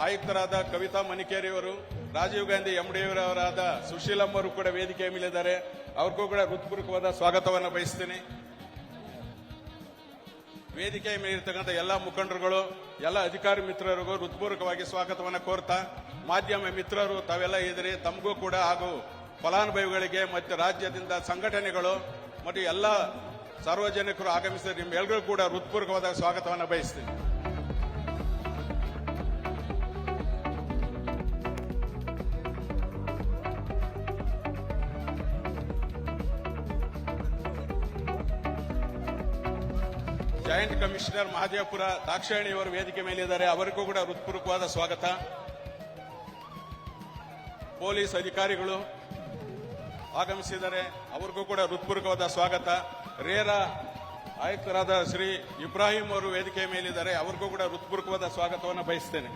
ಆಯುಕ್ತರಾದ ಕವಿತಾ ಮನಿಕೇರಿಯವರು, ರಾಜೀವ್ ಗಾಂಧಿ ಎಂಡಿಯವರಾದ ಸುಶೀಲಂ ಅವರು ಕೂಡ ವೇದಿಕೆಯ ಮೇಲಿದ್ದಾರೆ. ಅವ್ರಿಗೂ ಕೂಡ ಹೃತ್ಪೂರ್ವಕವಾದ ಸ್ವಾಗತವನ್ನು ಬಯಸ್ತೀನಿ. ವೇದಿಕೆಯ ಮೇಲಿರ್ತಕ್ಕಂಥ ಎಲ್ಲ ಮುಖಂಡರುಗಳು, ಎಲ್ಲ ಅಧಿಕಾರಿ ಮಿತ್ರರಿಗೂ ಹೃತ್ಪೂರ್ವಕವಾಗಿ ಸ್ವಾಗತವನ್ನು ಕೋರ್ತಾ, ಮಾಧ್ಯಮ ಮಿತ್ರರು ತಾವೆಲ್ಲ ಇದ್ರಿ, ತಮಗೂ ಕೂಡ ಹಾಗೂ ಫಲಾನುಭವಿಗಳಿಗೆ ಮತ್ತು ರಾಜ್ಯದಿಂದ ಸಂಘಟನೆಗಳು ಮತ್ತು ಎಲ್ಲ ಸಾರ್ವಜನಿಕರು ಆಗಮಿಸಿದ ನಿಮ್ಮೆಲ್ಲರಿಗೂ ಕೂಡ ಹೃತ್ಪೂರ್ವಕವಾದ ಸ್ವಾಗತವನ್ನು ಬಯಸ್ತೀನಿ. ಜಾಯಿಂಟ್ ಕಮಿಷನರ್ ಮಹದೇವಪುರ ದಾಕ್ಷಾಯಿಣಿಯವರು ವೇದಿಕೆ ಮೇಲಿದ್ದಾರೆ. ಅವರಿಗೂ ಕೂಡ ಹೃತ್ಪೂರ್ವಕವಾದ ಸ್ವಾಗತ. ಪೊಲೀಸ್ ಅಧಿಕಾರಿಗಳು ಆಗಮಿಸಿದ್ದಾರೆ. ಅವರಿಗೂ ಕೂಡ ಹೃತ್ಪೂರ್ವಕವಾದ ಸ್ವಾಗತ. ರೇರಾ ಆಯುಕ್ತರಾದ ಶ್ರೀ ಇಬ್ರಾಹಿಂ ಅವರು ವೇದಿಕೆಯ ಮೇಲಿದ್ದಾರೆ. ಅವರಿಗೂ ಕೂಡ ಹೃತ್ಪೂರ್ವಕವಾದ ಸ್ವಾಗತವನ್ನು ಬಯಸ್ತೇನೆ.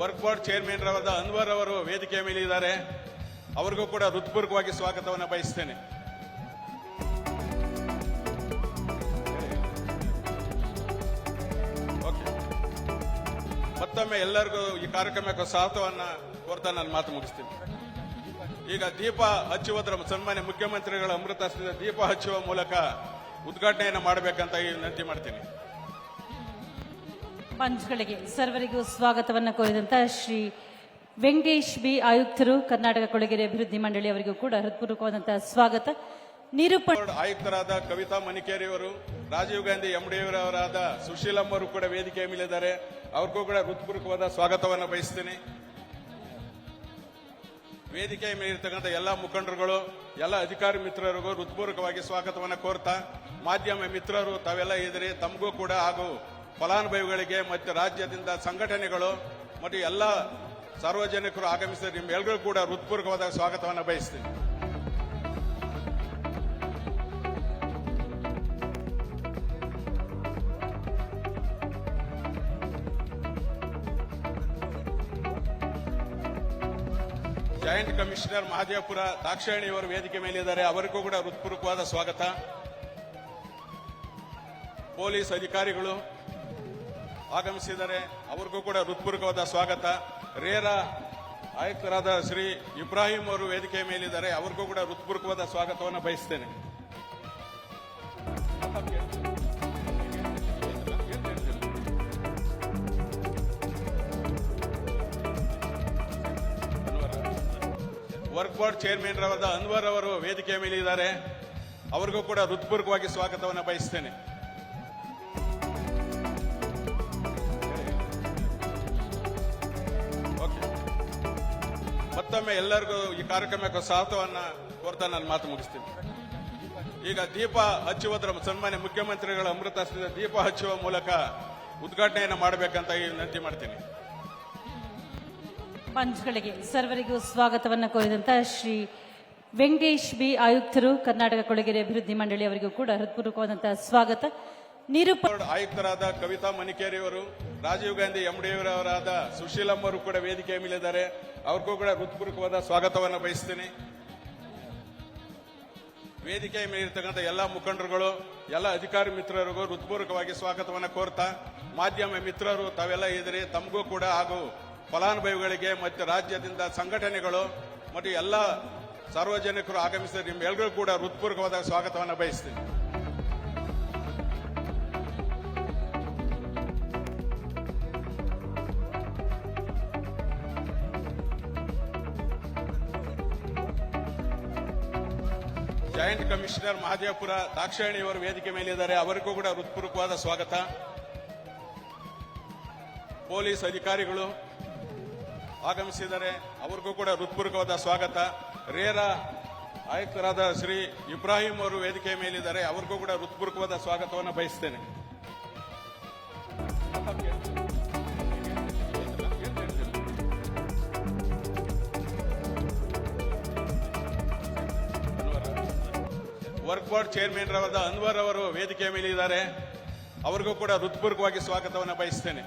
ವರ್ಕ್ ಬೋರ್ಡ್ ಚೇರ್ಮನ್ ರಾದ ಅನ್ವರ್ ಅವರು ವೇದಿಕೆಯ ಮೇಲಿದ್ದಾರೆ. ಅವರಿಗೂ ಕೂಡ ಹೃತ್ಪೂರ್ವಕವಾಗಿ ಸ್ವಾಗತವನ್ನು ಬಯಸ್ತೇನೆ. ಮತ್ತೊಮ್ಮೆ ಎಲ್ಲರಿಗೂ ಈ ಕಾರ್ಯಕ್ರಮಕ್ಕೆ ಸ್ವಾಗತವನ್ನ ಕೋರ್ತಾ ನಾನು ಮಾತು ಮುಗಿಸ್ತೀನಿ. ಈಗ ದೀಪ ಹಚ್ಚುವುದರ ಸನ್ಮಾನ್ಯ ಮುಖ್ಯಮಂತ್ರಿಗಳ ಅಮೃತ ಹಸ್ತದ ದೀಪ ಹಚ್ಚುವ ಮೂಲಕ ಉದ್ಘಾಟನೆಯನ್ನು ಮಾಡಬೇಕಂತ ವಿನಂತಿ ಮಾಡ್ತೀನಿ. ಪಂಚ್ಗಳಿಗೆ ಸರ್ವರಿಗೂ ಸ್ವಾಗತವನ್ನು ಕೋರಿದಂತಹ ಶ್ರೀ ವೆಂಕಟೇಶ್ ಬಿ ಆಯುಕ್ತರು, ಕರ್ನಾಟಕ ಕೊಳಗೇರಿ ಅಭಿವೃದ್ಧಿ ಮಂಡಳಿ ಅವರಿಗೂ ಕೂಡ ಹೃತ್ಪೂರ್ವಕವಾದಂತಹ ಸ್ವಾಗತ. ಆಯುಕ್ತರಾದ ಕವಿತಾ ಮನಿಕೇರಿಯವರು, ರಾಜೀವ್ ಗಾಂಧಿ ಎಂಡಿಯವರಾದ ಸುಶೀಲಂ ಅವರು ಕೂಡ ವೇದಿಕೆಯ ಮೇಲಿದ್ದಾರೆ. ಅವ್ರಿಗೂ ಕೂಡ ಹೃತ್ಪೂರ್ವಕವಾದ ಸ್ವಾಗತವನ್ನು ಬಯಸ್ತೀನಿ. ವೇದಿಕೆಯ ಮೇಲಿರ್ತಕ್ಕಂಥ ಎಲ್ಲ ಮುಖಂಡರುಗಳು, ಎಲ್ಲ ಅಧಿಕಾರಿ ಮಿತ್ರರಿಗೂ ಹೃತ್ಪೂರ್ವಕವಾಗಿ ಸ್ವಾಗತವನ್ನು ಕೋರ್ತಾ, ಮಾಧ್ಯಮ ಮಿತ್ರರು ತಾವೆಲ್ಲ ಇದ್ರಿ, ತಮಗೂ ಕೂಡ ಹಾಗೂ ಫಲಾನುಭವಿಗಳಿಗೆ ಮತ್ತು ರಾಜ್ಯದಿಂದ ಸಂಘಟನೆಗಳು ಮತ್ತು ಎಲ್ಲ ಸಾರ್ವಜನಿಕರು ಆಗಮಿಸಿದ ನಿಮ್ಮೆಲ್ಲರಿಗೂ ಕೂಡ ಹೃತ್ಪೂರ್ವಕವಾದ ಸ್ವಾಗತವನ್ನು ಬಯಸ್ತೀನಿ. ಜಾಯಿಂಟ್ ಕಮಿಷನರ್ ಮಹದೇವಪುರ ದಾಕ್ಷಾಯಿಣಿಯವರು ವೇದಿಕೆ ಮೇಲಿದ್ದಾರೆ. ಅವರಿಗೂ ಕೂಡ ಹೃತ್ಪೂರ್ವಕವಾದ ಸ್ವಾಗತ. ಪೊಲೀಸ್ ಅಧಿಕಾರಿಗಳು ಆಗಮಿಸಿದ್ದಾರೆ. ಅವರಿಗೂ ಕೂಡ ಹೃತ್ಪೂರ್ವಕವಾದ ಸ್ವಾಗತ. ರೇರಾ ಆಯುಕ್ತರಾದ ಶ್ರೀ ಇಬ್ರಾಹಿಂ ಅವರು ವೇದಿಕೆಯ ಮೇಲಿದ್ದಾರೆ. ಅವರಿಗೂ ಕೂಡ ಹೃತ್ಪೂರ್ವಕವಾದ ಸ್ವಾಗತವನ್ನು ಬಯಸ್ತೇನೆ. ವರ್ಕ್ ಬೋರ್ಡ್ ಚೇರ್ಮನ್ ರಾದ ಅನ್ವರ್ ಅವರು ವೇದಿಕೆಯ ಮೇಲಿದ್ದಾರೆ. ಅವರಿಗೂ ಕೂಡ ಹೃತ್ಪೂರ್ವಕವಾಗಿ ಸ್ವಾಗತವನ್ನು ಬಯಸ್ತೇನೆ. ಮತ್ತೊಮ್ಮೆ ಎಲ್ಲರಿಗೂ ಈ ಕಾರ್ಯಕ್ರಮಕ್ಕೆ ಸ್ವಾಗತವನ್ನ ಕೋರ್ತಾ ನಾನು ಮಾತು ಮುಗಿಸ್ತೀನಿ. ಈಗ ದೀಪ ಹಚ್ಚುವುದರ ಸನ್ಮಾನ್ಯ ಮುಖ್ಯಮಂತ್ರಿಗಳ ಅಮೃತ ಹಸ್ತದ ದೀಪ ಹಚ್ಚುವ ಮೂಲಕ ಉದ್ಘಾಟನೆಯನ್ನು ಮಾಡಬೇಕಂತ ವಿನಂತಿ ಮಾಡ್ತೀನಿ. ಪಂಚ್ಗಳಿಗೆ ಸರ್ವರಿಗೂ ಸ್ವಾಗತವನ್ನು ಕೋರಿದಂತಹ ಶ್ರೀ ವೆಂಕಟೇಶ್ ಬಿ ಆಯುಕ್ತರು, ಕರ್ನಾಟಕ ಕೊಳಗೇರಿ ಅಭಿವೃದ್ಧಿ ಮಂಡಳಿ ಅವರಿಗೂ ಕೂಡ ಹೃತ್ಪೂರ್ವಕವಾದಂತಹ ಸ್ವಾಗತ. ಆಯುಕ್ತರಾದ ಕವಿತಾ ಮನಿಕೇರಿಯವರು, ರಾಜೀವ್ ಗಾಂಧಿ ಎಂಡಿಯವರಾದ ಸುಶೀಲಂ ಅವರು ಕೂಡ ವೇದಿಕೆಯ ಮೇಲಿದ್ದಾರೆ. ಅವ್ರಿಗೂ ಕೂಡ ಹೃತ್ಪೂರ್ವಕವಾದ ಸ್ವಾಗತವನ್ನು ಬಯಸ್ತೀನಿ. ವೇದಿಕೆಯ ಮೇಲಿರ್ತಕ್ಕಂಥ ಎಲ್ಲ ಮುಖಂಡರುಗಳು, ಎಲ್ಲ ಅಧಿಕಾರಿ ಮಿತ್ರರಿಗೂ ಹೃತ್ಪೂರ್ವಕವಾಗಿ ಸ್ವಾಗತವನ್ನು ಕೋರ್ತಾ, ಮಾಧ್ಯಮ ಮಿತ್ರರು ತಾವೆಲ್ಲ ಇದ್ರಿ, ತಮಗೂ ಕೂಡ ಹಾಗೂ ಫಲಾನುಭವಿಗಳಿಗೆ ಮತ್ತು ರಾಜ್ಯದಿಂದ ಸಂಘಟನೆಗಳು ಮತ್ತು ಎಲ್ಲ ಸಾರ್ವಜನಿಕರು ಆಗಮಿಸಿದ ನಿಮ್ಮೆಲ್ಲರಿಗೂ ಕೂಡ ಹೃತ್ಪೂರ್ವಕವಾದ ಸ್ವಾಗತವನ್ನು ಬಯಸ್ತೀನಿ. ಜಾಯಿಂಟ್ ಕಮಿಷನರ್ ಮಹದೇವಪುರ ದಾಕ್ಷಾಯಿಣಿಯವರು ವೇದಿಕೆ ಮೇಲಿದ್ದಾರೆ. ಅವರಿಗೂ ಕೂಡ ಹೃತ್ಪೂರ್ವಕವಾದ ಸ್ವಾಗತ. ಪೊಲೀಸ್ ಅಧಿಕಾರಿಗಳು ಆಗಮಿಸಿದ್ದಾರೆ. ಅವರಿಗೂ ಕೂಡ ಹೃತ್ಪೂರ್ವಕವಾದ ಸ್ವಾಗತ. ರೇರಾ ಆಯುಕ್ತರಾದ ಶ್ರೀ ಇಬ್ರಾಹಿಂ ಅವರು ವೇದಿಕೆಯ ಮೇಲಿದ್ದಾರೆ. ಅವರಿಗೂ ಕೂಡ ಹೃತ್ಪೂರ್ವಕವಾದ ಸ್ವಾಗತವನ್ನು ಬಯಸ್ತೇನೆ. ವರ್ಕ್ ಬೋರ್ಡ್ ಚೇರ್ಮನ್ ರಾದ ಅನ್ವರ್ ಅವರು ವೇದಿಕೆಯ ಮೇಲಿದ್ದಾರೆ. ಅವರಿಗೂ ಕೂಡ ಹೃತ್ಪೂರ್ವಕವಾಗಿ ಸ್ವಾಗತವನ್ನು ಬಯಸ್ತೇನೆ.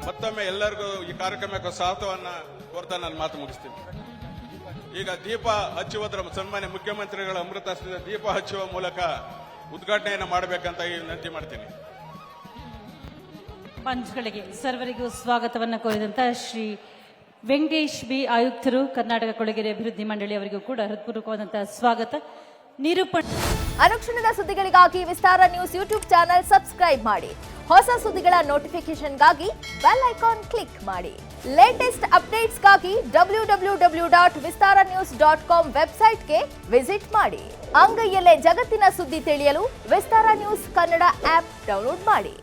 ಮತ್ತೊಮ್ಮೆ ಎಲ್ಲರಿಗೂ ಈ ಕಾರ್ಯಕ್ರಮಕ್ಕೆ ಸ್ವಾಗತವನ್ನ ಕೋರ್ತಾ ನಾನು ಮಾತು ಮುಗಿಸ್ತೀನಿ. ಈಗ ದೀಪ ಹಚ್ಚುವುದರ ಸನ್ಮಾನ್ಯ ಮುಖ್ಯಮಂತ್ರಿಗಳ ಅಮೃತ ಹಸ್ತದ ದೀಪ ಹಚ್ಚುವ ಮೂಲಕ ಉದ್ಘಾಟನೆಯನ್ನು ಮಾಡಬೇಕಂತ ವಿನಂತಿ ಮಾಡ್ತೀನಿ. ಪಂಚ್ಗಳಿಗೆ ಸರ್ವರಿಗೂ ಸ್ವಾಗತವನ್ನು ಕೋರಿದಂತಹ ಶ್ರೀ ವೆಂಕಟೇಶ್ ಬಿ ಆಯುಕ್ತರು, ಕರ್ನಾಟಕ ಕೊಳಗೆರೆ ಅಭಿವೃದ್ಧಿ ಮಂಡಳಿ ಅವರಿಗೂ ಕೂಡ ಹೃತ್ಪೂರ್ವಕವಾದಂತಹ ಸ್ವಾಗತ. ನಿರೂಪಣೆ ಅನುಕ್ಷಣದ ಸುದ್ದಿಗಳಿಗಾಗಿ ವಿಸ್ತಾರ ನ್ಯೂಸ್ ಯೂಟ್ಯೂಬ್ ಚಾನೆಲ್ ಸಬ್ಸ್ಕ್ರೈಬ್ ಮಾಡಿ. ಹೊಸ ಸುದ್ದಿಗಳ ನೋಟಿಫಿಕೇಶನ್ಗಾಗಿ ಬೆಲ್ ಐಕಾನ್ ಕ್ಲಿಕ್ ಮಾಡಿ. ಲೇಟೆಸ್ಟ್ ಅಪ್ಡೇಟ್ಸ್ಗಾಗಿ www.vistaranews.com ವೆಬ್ಸೈಟ್ಗೆ ವಿಸಿಟ್ ಮಾಡಿ. ಅಂಗೈಯಲ್ಲೇ ಜಗತ್ತಿನ ಸುದ್ದಿ ತಿಳಿಯಲು ವಿಸ್ತಾರ ನ್ಯೂಸ್ ಕನ್ನಡ ಆಪ್ ಡೌನ್ಲೋಡ್ ಮಾಡಿ.